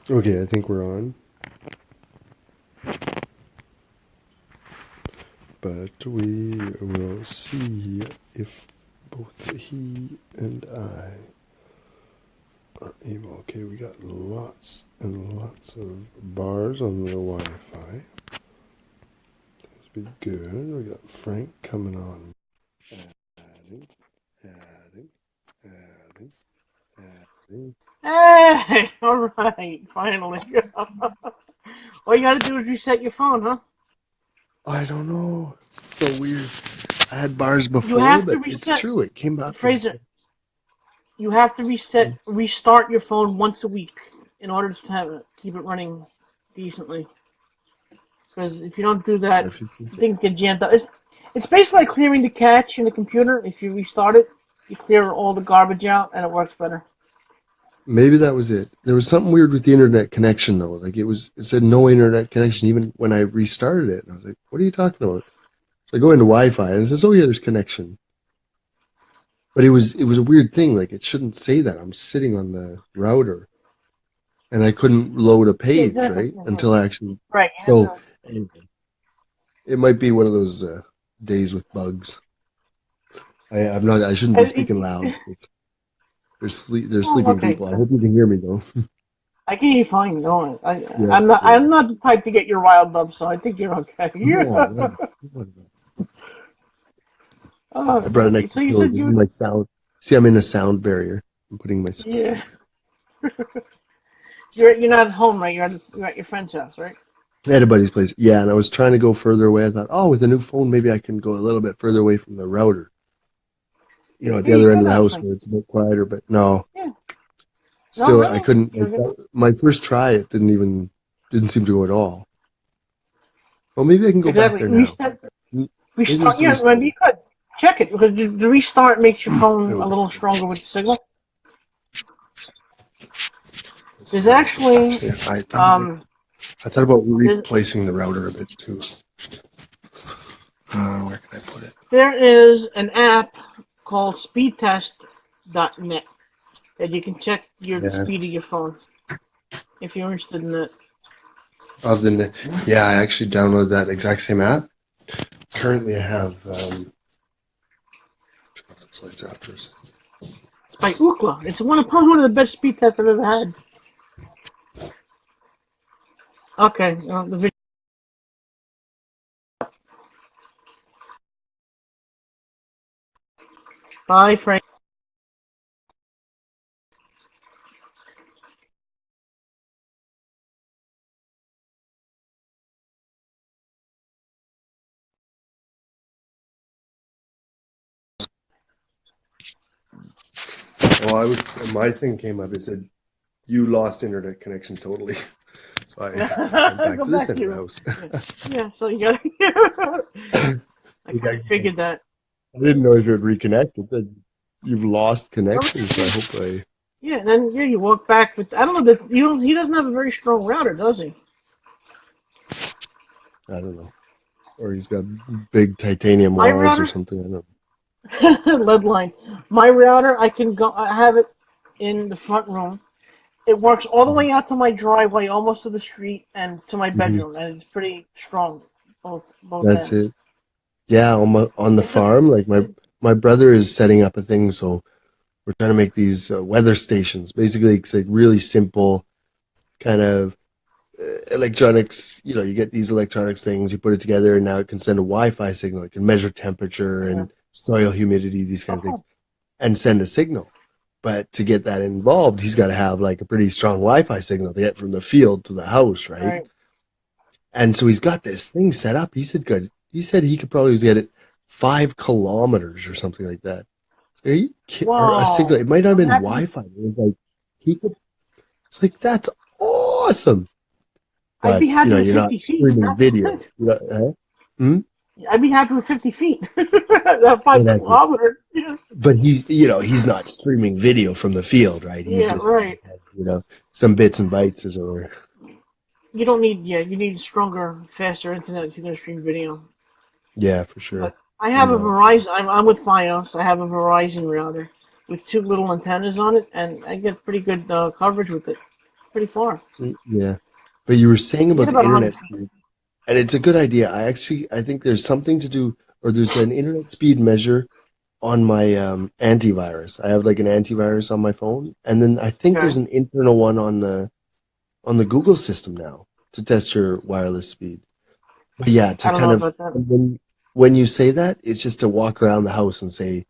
Okay, I think we're on, but we will see if both he and I are able. Okay, we got lots and lots of bars on the Wi-Fi. This be good. We got Frank coming on. Adding, adding, adding, adding. Hey, all right, finally. All you gotta do is reset your phone, huh? I don't know. It's so weird. I had bars You before, have to but it's reset, true. It came back. Fraser. You have to restart your phone once a week in order to keep it running decently. Because if you don't do that, If you say so. things get jammed up. It's basically like clearing the cache in the computer. If you restart it, you clear all the garbage out, and it works better. Maybe that was it. There was something weird with the internet connection though. Like it said no internet connection even when I restarted it. And I was like, what are you talking about? So I go into Wi-Fi and it says, oh yeah, there's connection. But it was a weird thing. Like it shouldn't say that. I'm sitting on the router and I couldn't load a Yeah, page, exactly. right? Yeah, yeah. Until I actually. Right. You have So to. anyway, it might be one of those days with bugs. I'm not. I shouldn't be speaking loud. There's Oh, sleeping okay. people. I hope you can hear me though. I can hear you fine. No, Yeah, I'm not. yeah. I'm not the type to get your riled up, so I think you're okay. No, no, no, no. Oh, I brought an so extra you pillow. said This is you. my sound. See, I'm in a sound barrier. I'm putting myself. Yeah. You're not at home, right? You're at your friend's house, right? At a buddy's place. Yeah, and I was trying to go further away. I thought, oh, with a new phone, maybe I can go a little bit further away from the router. At the Yeah, you other end of could the house actually. where it's a bit quieter. But no, Yeah. No, still, I really. couldn't. You're good. My first try, it didn't seem to go at all. Well, maybe I can go back Exactly. there now. Maybe Restart. it's the Yeah, maybe restart. you could check it because the restart makes your I phone a don't little know. stronger with the signal. Let's see There's how this goes. actually Actually, um I thought about there's, replacing the router a bit too. Where can I put it? there is an app called speedtest.net that you can check the Yeah. speed of your phone if you're interested in that. Other than, yeah, I actually downloaded that exact same app. Currently, I have turn off the lights after. It's by Ookla. It's probably one of the best speed tests I've ever had. Okay, the video. Bye, Frank. Well, my thing came up. It said you lost internet connection totally. So I went back Go to this back end of the to house. yeah, yeah. So you got. I kind of figured that. I didn't know if it would reconnect. It said you've lost Oh, connection. So I yeah, hope yeah. And then yeah, you walk back with. I don't know that you don't. He doesn't have a very strong router, does he? I don't know. Or he's got big titanium My walls or router, something. I don't know. lead line. My router, I can go. I have it in the front room. It works all the way out to my driveway, almost to the street, and to my Mm-hmm. bedroom, and it's pretty strong, both That's ends. it. Yeah, on the It's a farm, like my brother is setting up a thing, so we're trying to make these weather stations. Basically, it's like really simple kind of electronics. You get these electronics things, you put it together, and now it can send a Wi-Fi signal. It can measure temperature yeah. and soil humidity, these kind Oh, of things, cool. and send a signal. But to get that involved, he's got to have like a pretty strong Wi-Fi signal to get from the field to the house, right? Right. And so he's got this thing set up. He said good. He said he could probably get it 5 kilometers or something like that. Are you or a signal? Whoa. It might not have Well, been that could, Wi-Fi. It was like he could. It's like that's awesome. I'd But be happy with you're not 50 feet. streaming That's video. good. Hmm? I'd be happy with 50 feet. That Well, five that's it. kilometers. Yeah. But he's not streaming video from the field, right? He's Yeah. just Right. some bits and bytes as it were. You don't need. Yeah. You need stronger, faster internet if you're gonna stream video. Yeah, for sure. But I have a No. Verizon. I'm with Fios. I have a Verizon router with two little antennas on it, and I get pretty good coverage with it. pretty far. Yeah. But you were saying You about get the about 100 internet feet. speed, and it's a good idea. I think there's something to do, or there's an internet speed measure on my antivirus. I have like an antivirus on my phone, and then I think Okay. there's an internal one on the Google system now to test your wireless speed. But yeah, to I don't know kind of about that. when you say that, it's just to walk around the house and say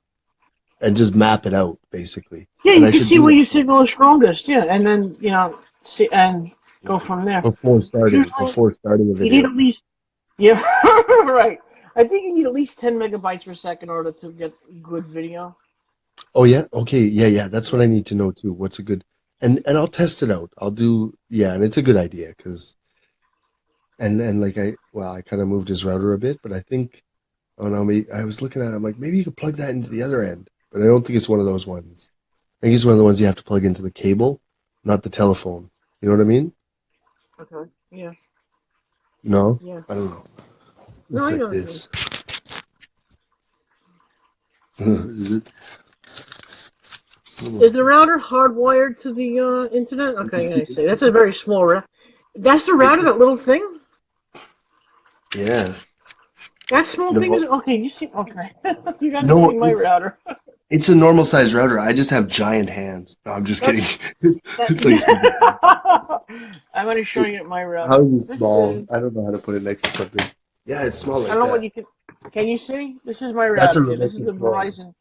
and just map it out basically. Yeah, And you I can should see do where that your signal is strongest. Yeah, and then see and go from there. Usually, before starting a you need video. at least yeah, right. I think you need at least 10 megabytes per second in order to get good video. Oh yeah, okay, yeah. That's what Yeah. I need to know too. What's a good and I'll test it out. I'll do yeah, and it's a good idea because and like I kind of moved his router a bit, but I think oh no, I was looking at it, I'm like maybe you could plug that into the other end, but I don't think it's one of those ones. I think it's one of the ones you have to plug into the cable, not the telephone. You know what I mean? Okay. Yeah. No, Yeah. I don't know. No, Looks I like know what you mean. this. Is it? Is the router hardwired to the internet? You Okay, yeah, see I see. this That's a thing? very small router. That's the It's router, that little thing? yeah. That small thing is No, okay. You see? Okay, you got to see no, my router. it's a normal size router. I just have giant hands. No, I'm just kidding. That's that. It's like super small. I'm going to show you my How router. is it This small? is. I don't know how to put it next to something. Yeah, it's small I like don't know what that. you can. Can you see? This is my That's a router here. This remote is the control. Verizon.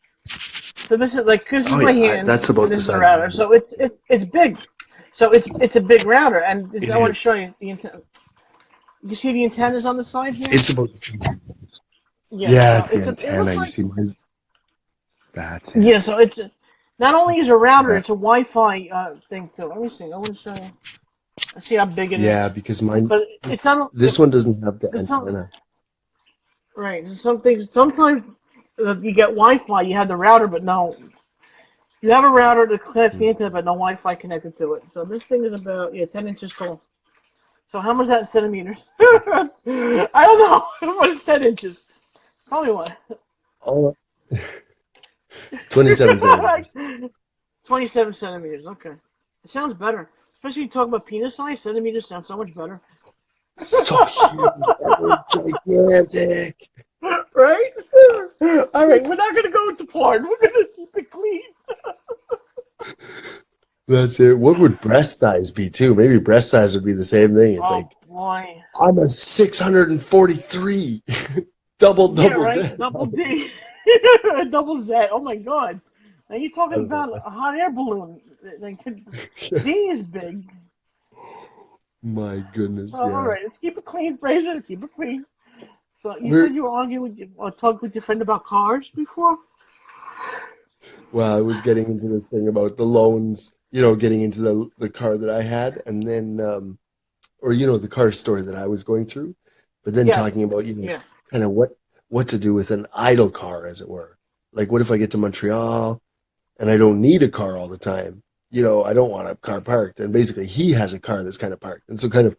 So this is Oh my yeah, hand, that's and about this the is the size of router. mine. So it's big. So it's a big router, and It I want to is. show you the antenna. You see the antennas on the side here? It's about the size. Yeah. Yeah, So it's the it antenna. looks You like see mine? That's it. yeah. So it's not only is a router, That it's a Wi-Fi thing too. Let me see. I want to show you. Let's see how big it is. yeah, because mine But it's not. this one doesn't have the It's not antenna. right. Some things sometimes you get Wi-Fi, you have the router, but no. You have a router that connects the Hmm. internet, but no Wi-Fi connected to it. So this thing is about 10 inches tall. So how much is that in centimeters? I don't know. What is 10 inches? Probably what? Oh, 27 centimeters. 27 centimeters. Okay. It sounds better. Especially when you talk about penis size, centimeters sound so much better. So huge. That was gigantic. Right? All right, we're not going to go into porn. We're going to keep it clean. That's it. What would breast size be too? Maybe breast size would be the same thing. It's Oh, like boy. I'm a 643. Yeah, Double right? Z. Double D. Double Z. Oh, my God. Now you're I talking don't know. about a hot air balloon. Like, Z is big. My goodness, All yeah. right, let's keep it clean, Fraser. Keep it clean. So you We're said you were arguing with or talking with your friend about cars before? well, I was getting into this thing about the loans, getting into the car that I had, and then or the car story that I was going through, but then Yeah, talking about, yeah. kind of what to do with an idle car, as it were. Like, what if I get to Montreal and I don't need a car all the time? I don't want a car parked, and basically he has a car that's kind of parked, and so kind of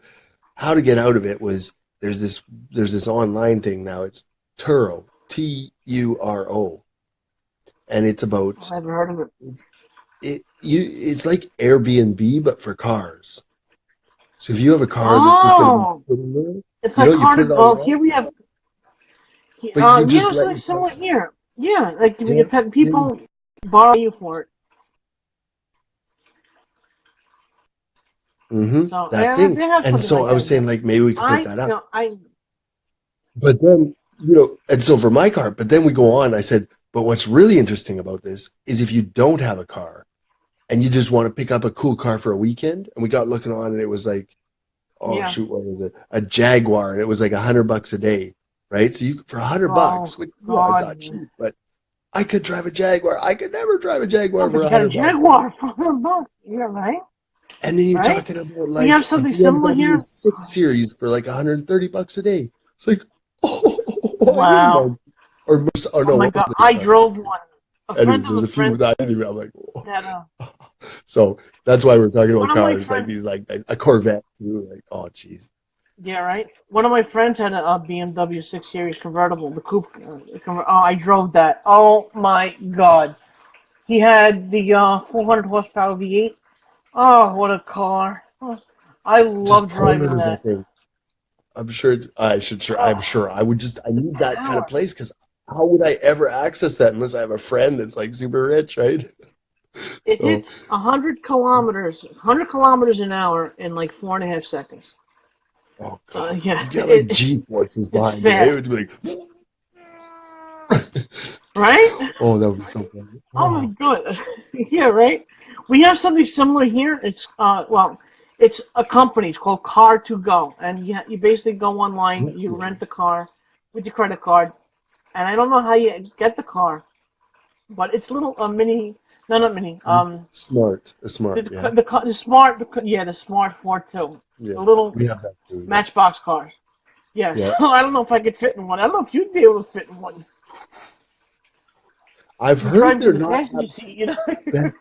how to get out of it was there's this online thing now. It's Turo, Turo, and it's about I haven't heard of it. it's like Airbnb but for cars. So if you have a car that's just going to be Oh, sitting there, it's like you put it Carter. on Well, rent, here we have. but you Yeah, just it's let like your car. similar here. Yeah, like Yeah, yeah. people borrow you for it. So That yeah, thing. they have And something so like I that was saying here. like maybe we could put I that up. no, I But then, and so for my car, but then we go on, I said, but what's really interesting about this is if you don't have a car and you just want to pick up a cool car for a weekend, and we got looking on and it was like, oh yeah. shoot, what was it? A Jaguar, and it was like $100 a day, right? So you for Oh $100, which is God. not cheap, but I could drive a Jaguar. I could never drive a Oh, Jaguar but for you got a $100. Jaguar for $100. Yeah, right, And then you're right. talking about We like have a something similar BMW here. 6 Series for like $130 a day. It's like, oh, I wouldn't Wow. mind. Or Oh no, my what God. was it? I Not drove 6 one. A friend Anyways, there of was a a few friend that I didn't even, I'm like, whoa. had So that's why we're talking about one of my cars, like friends. these, like a Corvette too. Like, oh, jeez. Yeah, right. One of my friends had a BMW 6 Series convertible, the coupe. Oh, I drove that. Oh my God. He had the 400 horsepower V8. Oh, what a car. I Just love driving pointless, I that. think. I'm sure I should sure I'm Oh, sure I the need that kind of power. place because how would I ever access that unless I have a friend that's like super rich, right? It So hits 100 kilometers an hour in like 4.5 seconds. oh God. Yeah, You get like G forces it's behind you. It fast, would be like right? oh that would be so funny. Oh my Oh, god. Yeah, right. We have something similar here. It's well, it's a company. It's called Car to Go, and you basically go online, you rent the car with your credit card, and I don't know how you get the car, but it's little mini, no, not mini. smart, yeah. The smart, yeah, the smart Ford too. Yeah. The little We have that too, yeah. Matchbox cars. Yeah, Yeah. so I don't know if I could fit in one. I don't know if you'd be able to fit in one. I've You heard drive to they're the not passenger seat, you know. that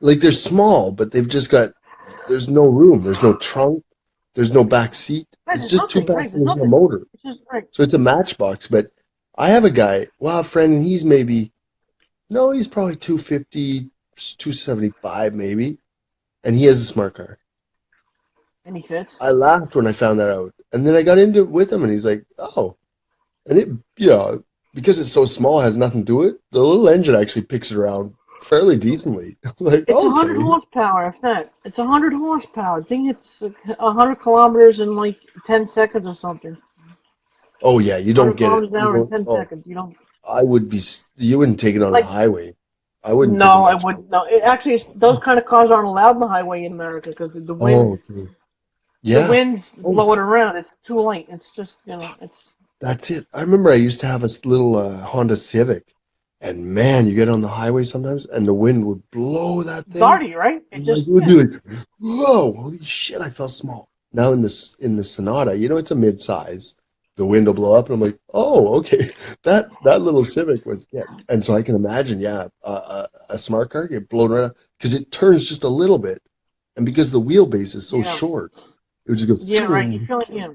like they're small, but they've just got there's no room, there's no trunk, there's no back seat. Right, It's there's just two nothing. Right, there's passengers and a nothing. motor. It's just right. So it's a matchbox, but I have a guy, well, a friend, and he's maybe no, he's probably 250, 275 maybe, and he has a smart car. And he fits. I laughed when I found that out. And then I got into it with him and he's like, "Oh." And it, because it's so small, has nothing to it. The little engine actually picks it around fairly decently. I was like, It's 100 okay. horsepower, if that. It's 100 horsepower. I think it's 100 kilometers in like 10 seconds or something. Oh yeah, you don't 100 get it. kilometers an You hour in don't. 10 Oh, seconds. You don't you wouldn't take it on the like. highway. I wouldn't take it No, I much. wouldn't. No, it actually, those kind of cars aren't allowed on the highway in America because Oh, okay. the Yeah. winds Oh, blow it around. It's too light. It's just, it's that's it. I remember I used to have a little Honda Civic, and man, you get on the highway sometimes, and the wind would blow that thing. darty, right? It Like just, it would yeah, be like, whoa, holy shit, I felt small. Now in the Sonata, it's a mid-size. The wind will blow up, and I'm like, oh, okay. That little Civic was yeah. And so I can imagine, yeah, a smart car get blown right up because it turns just a little bit, and because the wheelbase is so yeah, short, it would just go yeah, right. You zoom. feel like, yeah.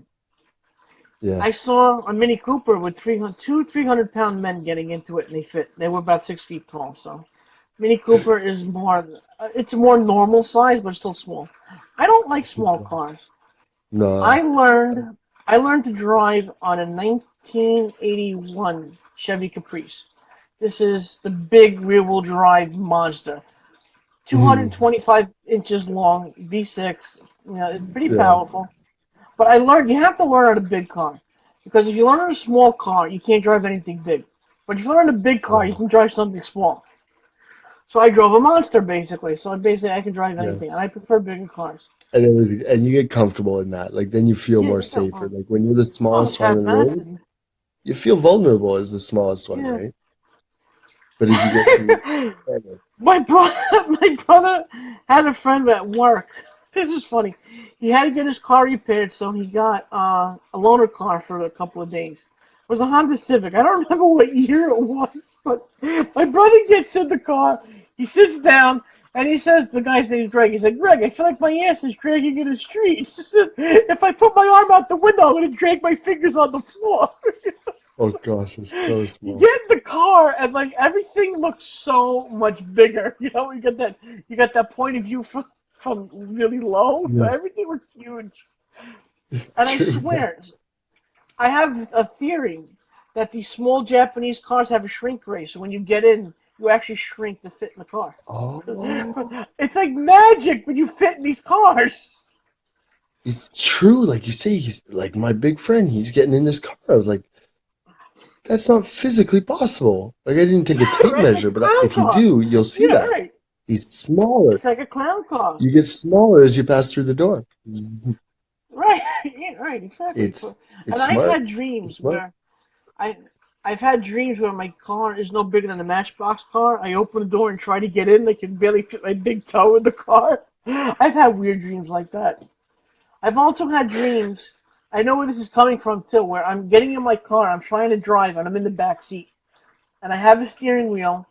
Yeah. I saw a Mini Cooper with 300-pound men getting into it, and they fit. They were about 6 feet tall. So Mini Cooper is more, it's a more normal size, but still small. I don't like small cars. No. I learned, I learned to drive on a 1981 Chevy Caprice. This is the big rear-wheel drive monster, Mhm. 225 inches long, V6. It's pretty Yeah. powerful. But I learned you have to learn on a big car. Because if you learn on a small car, you can't drive anything big. But if you learn a big car, you Oh, can drive something small. So I drove a monster basically. So basically I can drive yeah. anything. And I prefer bigger cars. And everything, and you get comfortable in that. Like then you feel Yeah, more yeah. safer. Like when you're the Oh, smallest it's one on the road, fantastic. you feel vulnerable as the smallest one, Yeah. right? But as you get some, My brother had a friend at work. This is funny. He had to get his car repaired, so he got a loaner car for a couple of days. It was a Honda Civic. I don't remember what year it was, but my brother gets in the car. He sits down and he says, the guy's name is Greg. He said, Greg, I feel like my ass is dragging in the street. If I put my arm out the window, I'm going to drag my fingers on the floor. oh gosh, it's so You small. get in the car and like everything looks so much bigger. You got that point of view from really low, so Yeah, everything looks huge. it's And I true. Yeah. swear, I have a theory that these small Japanese cars have a shrink ray, so when you get in, you actually shrink to fit in the car. Oh, It's like magic when you fit in these cars. it's true. Like you say, he's like my big friend. He's getting in this car. I was like, that's not physically possible. Like I didn't take a tape Right? It's like measure, a but clown if you car. do, you'll see Yeah, that right. he's smaller. It's like a clown car. You get smaller as you pass through the door. Right, yeah, right, exactly. It's And it's I've smart. had dreams It's smart. where I I've had dreams where my car is no bigger than a Matchbox car. I open the door and try to get in. I can barely fit my big toe in the car. I've had weird dreams like that. I've also had dreams. I know where this is coming from too, where I'm getting in my car, I'm trying to drive, and I'm in the back seat, and I have a steering wheel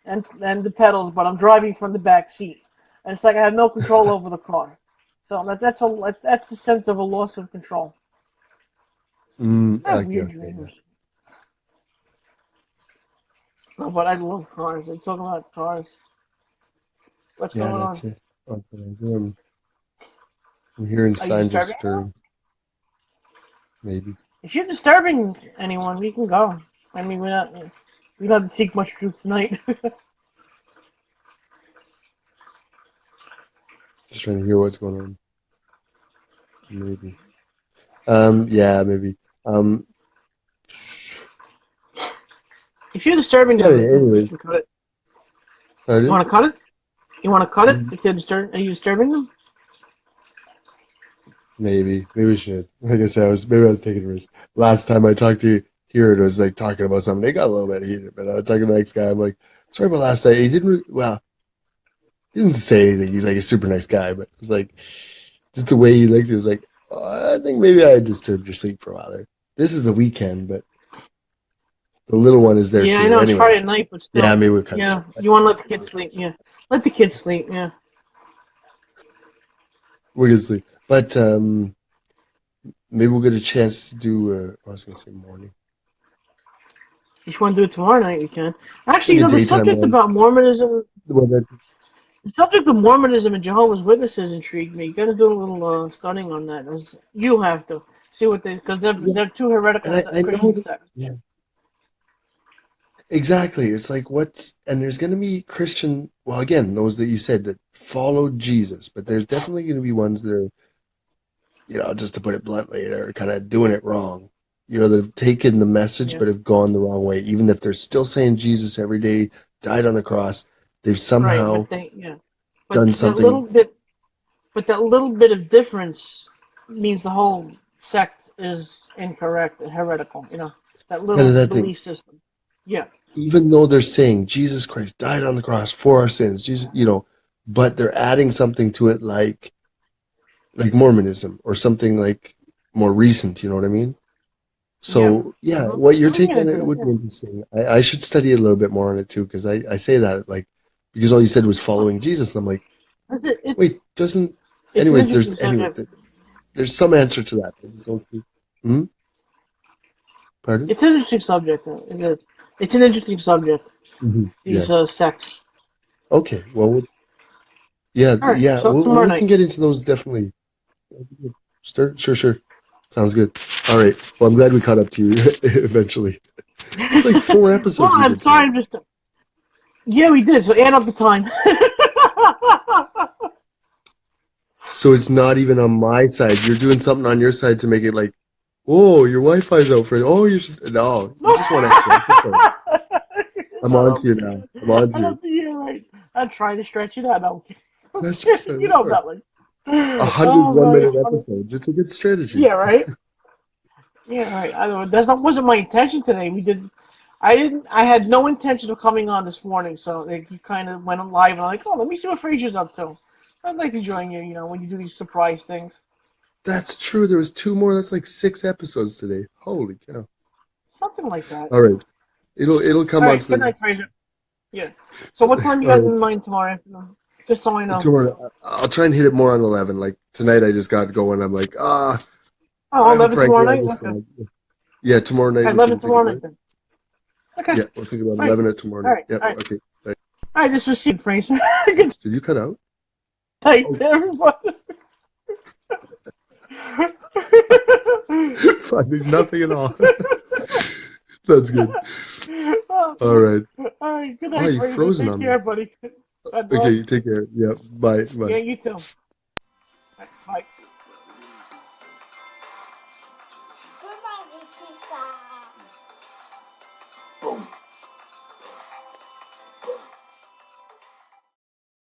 and the pedals, but I'm driving from the back seat, and it's like I have no control over the car. So that's a sense of a loss of control. I have Okay, weird okay, yeah. dreams. No, but I love cars. They talk about cars. What's Yeah, going on? that's it. Okay, I'm hearing Are you signs of disturbing anyone? stirring. Maybe. If you're disturbing anyone, we can go. I mean, we don't have to seek much truth tonight. Just trying to hear what's going on. Maybe. Yeah, maybe. Um, If you're disturbing yeah, them, we anyways. can cut it. You Pardon? want to cut it? You want to cut it? Mhm. If they're are you disturbing them? Maybe. Maybe we should. Like I said, maybe I was taking a risk. Last time I talked to you here, it was like talking about something. They got a little bit heated, but I was talking to the next guy. I'm like, sorry about last night. He didn't, well, he didn't say anything. He's like a super nice guy, but it was like, just the way he looked, it was like, oh, I think maybe I disturbed your sleep for a while there. This is the weekend, but the little one is there Yeah, I too. know it's Friday Anyways, night, but yeah, still. maybe we'll cut it Yeah, short. you want to let the kids sleep. Yeah, let the kids sleep. Yeah. We're gonna sleep. But maybe we'll get a chance to do, I was gonna say morning. If you want to do it tomorrow night, we can. Actually, Like you a know, daytime one. Well, that, The subject of Mormonism and Jehovah's Witnesses intrigued me. You got to do a little studying on that. You have to see what they, because yeah, they're two heretical and I know Christian that, sects. yeah, exactly. It's like and there's gonna be Christian, well, again, those that you said that followed Jesus, but there's definitely gonna be ones that are, just to put it bluntly, are kind of doing it wrong. That have taken the message Yeah, but have gone the wrong way. Even if they're still saying Jesus every day, died on the cross, they've right. somehow But done that little something. bit, but that little bit of difference means the whole sect is incorrect and heretical. You know, that Kind little of that thing. belief system. Yeah, Even though they're saying Jesus Christ died on the cross for our sins, Jesus, but they're adding something to it like Mormonism or something like more recent. You know what I mean? yeah. So yeah, Mhm. what your I'm take gonna on do it it. would be Yeah. interesting. I should study a little bit more on it too because I say that like because all you said was following Jesus, and I'm like, It's wait, doesn't? an Anyways, interesting subject. there's some answer to that. I just don't see. Hmm? Pardon? It's an interesting subject. It is. It's an interesting subject. Yeah. These sects. Okay. Well, yeah, All right, yeah. so tomorrow We can night. get into those definitely. Sure, sure, sure. Sounds good. All right. Well, I'm glad we caught up to you eventually. It's like four Well, episodes we I'm did tonight. sorry, I'm just. Yeah, we did. So add up the time. So it's not even on my side. You're doing something on your side to make it like, oh, your Wi-Fi's out for it. Oh, you should. No, you just want extra episodes. I'm Shut on up. to you now. I'm on I to you. don't think you're right. I'm trying to stretch it out. No. That's You fine. That's know fine. that one. A hundred Oh one god, minute it's funny. episodes. It's a good strategy. Yeah, right. Yeah, right. I don't. That's not wasn't my intention today. We did. I didn't. I had no intention of coming on this morning, so like, you kind of went on live, and I'm like, oh, let me see what Frazier's up to. I'd like to join you. You know, when you do these surprise things, That's true. There was two more. That's like six episodes today. Holy cow. something like that. All right. It'll All come right. onto Good the night, next. Fraser. Yeah. So what time you All got right. in mind tomorrow afternoon? Just so I know. Tomorrow, I'll try and hit it more on 11. Like tonight, I just got going. I'm like, Oh, 11 tomorrow frankly, I night. just, Okay. All yeah, tomorrow night right, we 11 can think tomorrow about night it. then. Okay. Yeah, we'll think about All right. 11 at tomorrow All night. right. Yep. All right. Okay. Right. All right. Just received, Fraser. Good Oops. Did you cut out? night Oh, to everybody. finding nothing at all. That's good. All All right. right. Good Oh, night, you Fraser. frozen Take on me. care, buddy. God bless. Okay, take care. Yeah. Bye. Yeah, Bye. you too. All right, bye. Goodbye, Nikki-san.